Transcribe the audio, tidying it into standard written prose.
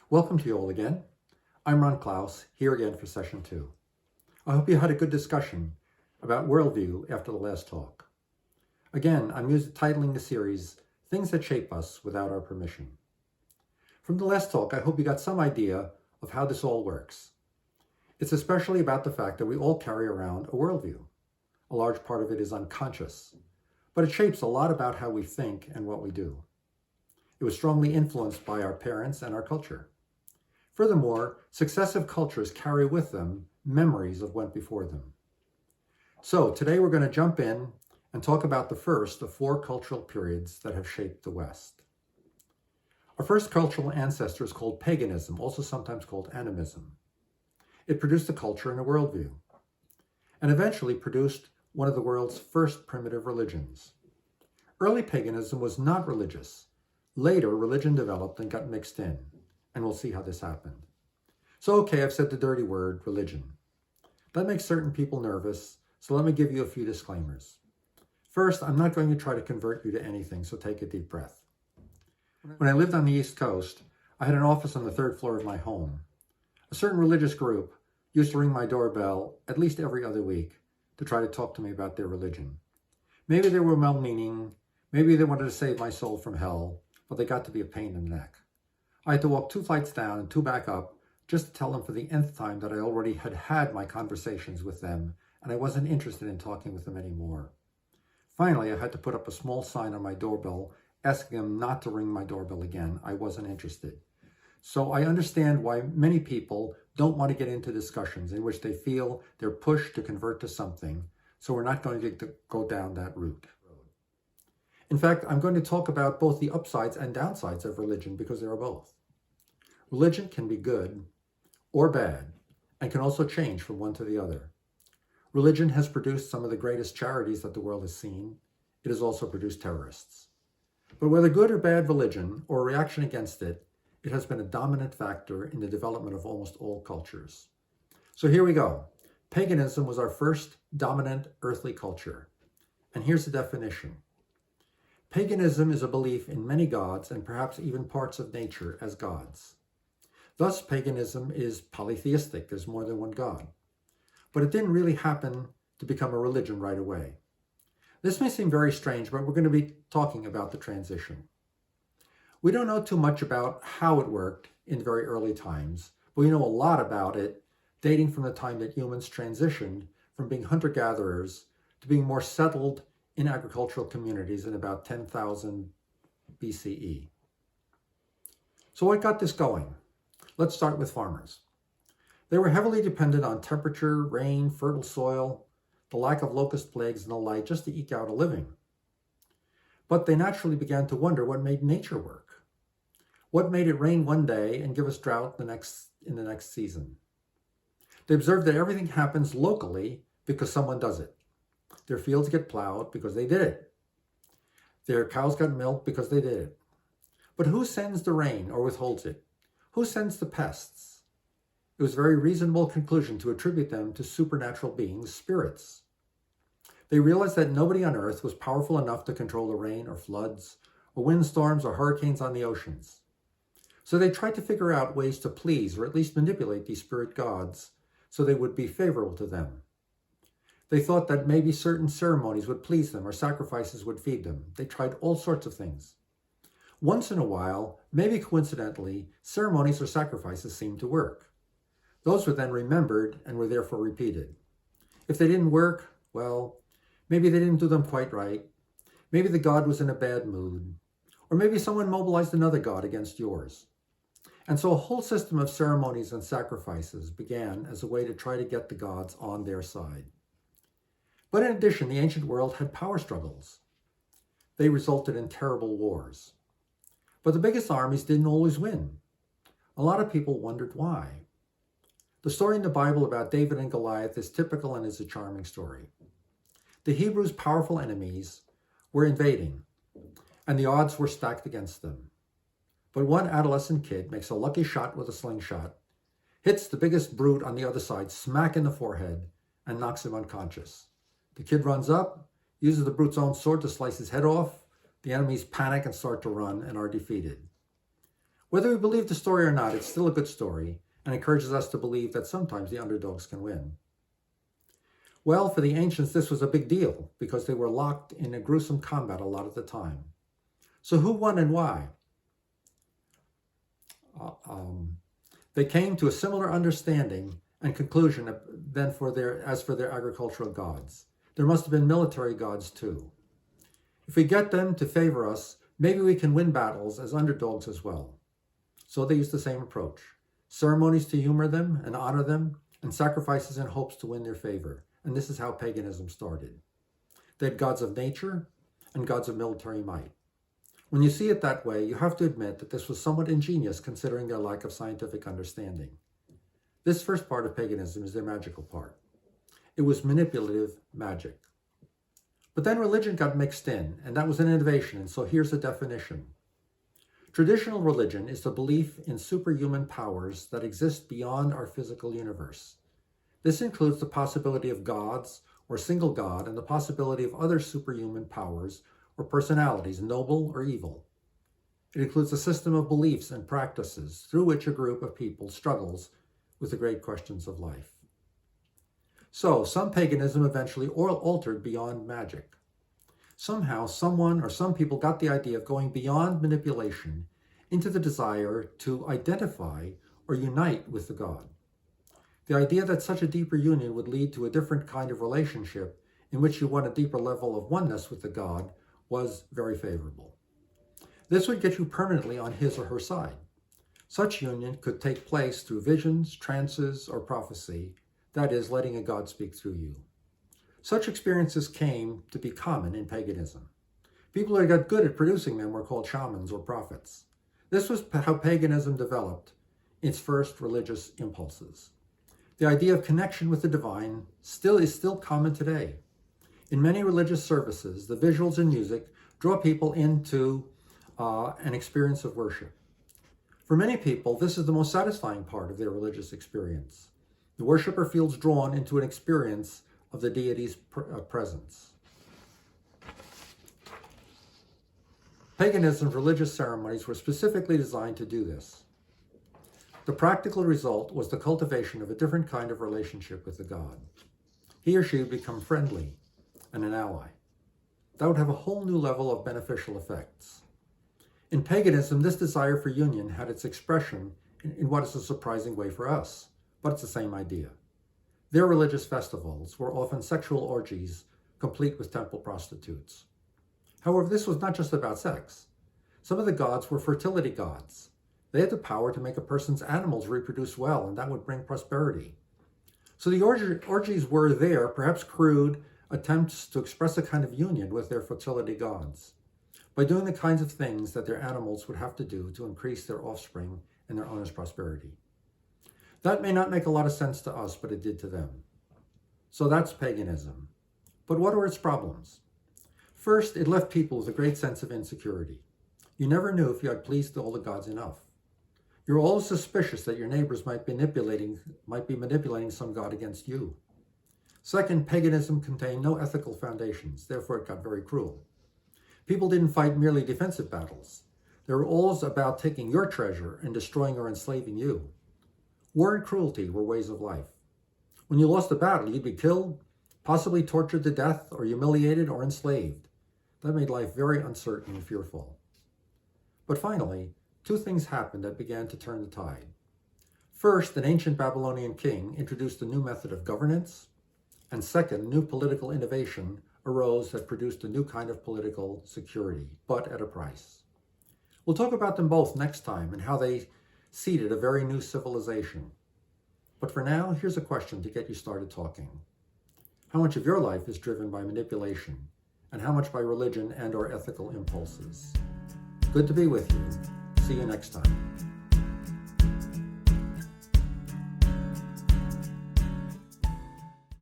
Welcome to you all again. I'm Ronald Klaus, here again for session 2. I hope you had a good discussion about worldview after the last talk. Again, I'm titling the series, Things That Shape Us Without Our Permission. From the last talk, I hope you got some idea of how this all works. It's especially about the fact that we all carry around a worldview. A large part of it is unconscious, but it shapes a lot about how we think and what we do. It was strongly influenced by our parents and our culture. Furthermore, successive cultures carry with them memories of what went before them. So today we're going to jump in and talk about the first of 4 cultural periods that have shaped the West. Our first cultural ancestor is called paganism, also sometimes called animism. It produced a culture and a worldview, and eventually produced one of the world's first primitive religions. Early paganism was not religious. Later, religion developed and got mixed in. And we'll see how this happened. So, okay, I've said the dirty word, religion. That makes certain people nervous, so let me give you a few disclaimers. First, I'm not going to try to convert you to anything, so take a deep breath. When I lived on the East Coast, I had an office on the 3rd floor of my home. A certain religious group used to ring my doorbell at least every other week to try to talk to me about their religion. Maybe they were well-meaning, maybe they wanted to save my soul from hell, but they got to be a pain in the neck. I had to walk 2 flights down and 2 back up just to tell them for the nth time that I already had my conversations with them and I wasn't interested in talking with them anymore. Finally, I had to put up a small sign on my doorbell asking them not to ring my doorbell again. I wasn't interested. So I understand why many people don't want to get into discussions in which they feel they're pushed to convert to something, so we're not going to go down that route. In fact, I'm going to talk about both the upsides and downsides of religion because there are both. Religion can be good or bad and can also change from one to the other. Religion has produced some of the greatest charities that the world has seen. It has also produced terrorists. But whether good or bad religion or a reaction against it, it has been a dominant factor in the development of almost all cultures. So here we go. Paganism was our first dominant earthly culture. And here's the definition. Paganism is a belief in many gods and perhaps even parts of nature as gods. Thus, paganism is polytheistic. There's more than one god. But it didn't really happen to become a religion right away. This may seem very strange, but we're going to be talking about the transition. We don't know too much about how it worked in very early times, but we know a lot about it dating from the time that humans transitioned from being hunter-gatherers to being more settled in agricultural communities in about 10,000 BCE. So what got this going? Let's start with farmers. They were heavily dependent on temperature, rain, fertile soil, the lack of locust plagues and the like just to eke out a living. But they naturally began to wonder what made nature work. What made it rain one day and give us drought in the next season? They observed that everything happens locally because someone does it. Their fields get plowed because they did it. Their cows got milked because they did it. But who sends the rain or withholds it? Who sends the pests? It was a very reasonable conclusion to attribute them to supernatural beings, spirits. They realized that nobody on earth was powerful enough to control the rain or floods or windstorms or hurricanes on the oceans. So they tried to figure out ways to please or at least manipulate these spirit gods so they would be favorable to them. They thought that maybe certain ceremonies would please them or sacrifices would feed them. They tried all sorts of things. Once in a while, maybe coincidentally, ceremonies or sacrifices seemed to work. Those were then remembered and were therefore repeated. If they didn't work, well, maybe they didn't do them quite right. Maybe the god was in a bad mood. Or maybe someone mobilized another god against yours. And so a whole system of ceremonies and sacrifices began as a way to try to get the gods on their side. But in addition, the ancient world had power struggles. They resulted in terrible wars. But the biggest armies didn't always win. A lot of people wondered why. The story in the Bible about David and Goliath is typical and is a charming story. The Hebrews' powerful enemies were invading, and the odds were stacked against them. But one adolescent kid makes a lucky shot with a slingshot, hits the biggest brute on the other side smack in the forehead, and knocks him unconscious. The kid runs up, uses the brute's own sword to slice his head off. The enemies panic and start to run and are defeated. Whether we believe the story or not, it's still a good story and encourages us to believe that sometimes the underdogs can win. Well, for the ancients, this was a big deal because they were locked in a gruesome combat a lot of the time. So who won and why? They came to a similar understanding and conclusion as for their agricultural gods. There must have been military gods too. If we get them to favor us, maybe we can win battles as underdogs as well. So they used the same approach. Ceremonies to humor them and honor them, and sacrifices in hopes to win their favor. And this is how paganism started. They had gods of nature and gods of military might. When you see it that way, you have to admit that this was somewhat ingenious considering their lack of scientific understanding. This first part of paganism is their magical part. It was manipulative magic. But then religion got mixed in, and that was an innovation, and so here's a definition. Traditional religion is the belief in superhuman powers that exist beyond our physical universe. This includes the possibility of gods or a single god and the possibility of other superhuman powers or personalities, noble or evil. It includes a system of beliefs and practices through which a group of people struggles with the great questions of life. So, some paganism eventually altered beyond magic. Somehow, someone or some people got the idea of going beyond manipulation into the desire to identify or unite with the god. The idea that such a deeper union would lead to a different kind of relationship in which you want a deeper level of oneness with the god was very favorable. This would get you permanently on his or her side. Such union could take place through visions, trances, or prophecy, that is, letting a god speak through you. Such experiences came to be common in paganism. People who got good at producing them were called shamans or prophets. This was how paganism developed its first religious impulses. The idea of connection with the divine is still common today. In many religious services, the visuals and music draw people into an experience of worship. For many people, this is the most satisfying part of their religious experience. The worshiper feels drawn into an experience of the deity's presence. Paganism's religious ceremonies were specifically designed to do this. The practical result was the cultivation of a different kind of relationship with the god. He or she would become friendly and an ally. That would have a whole new level of beneficial effects. In paganism, this desire for union had its expression in what is a surprising way for us, but it's the same idea. Their religious festivals were often sexual orgies, complete with temple prostitutes. However, this was not just about sex. Some of the gods were fertility gods. They had the power to make a person's animals reproduce well, and that would bring prosperity. So the orgies were there, perhaps crude attempts to express a kind of union with their fertility gods, by doing the kinds of things that their animals would have to do to increase their offspring and their owner's prosperity. That may not make a lot of sense to us, but it did to them. So that's paganism. But what are its problems? First, it left people with a great sense of insecurity. You never knew if you had pleased all the gods enough. You're always suspicious that your neighbors might be manipulating some god against you. Second, paganism contained no ethical foundations, therefore it got very cruel. People didn't fight merely defensive battles. They were always about taking your treasure and destroying or enslaving you. War and cruelty were ways of life. When you lost a battle, you'd be killed, possibly tortured to death, or humiliated or enslaved. That made life very uncertain and fearful. But finally, two things happened that began to turn the tide. First, an ancient Babylonian king introduced a new method of governance, and second, a new political innovation arose that produced a new kind of political security, but at a price. We'll talk about them both next time and how they seeded a very new civilization. But for now, here's a question to get you started talking. How much of your life is driven by manipulation, and how much by religion and/or ethical impulses? Good to be with you. See you next time.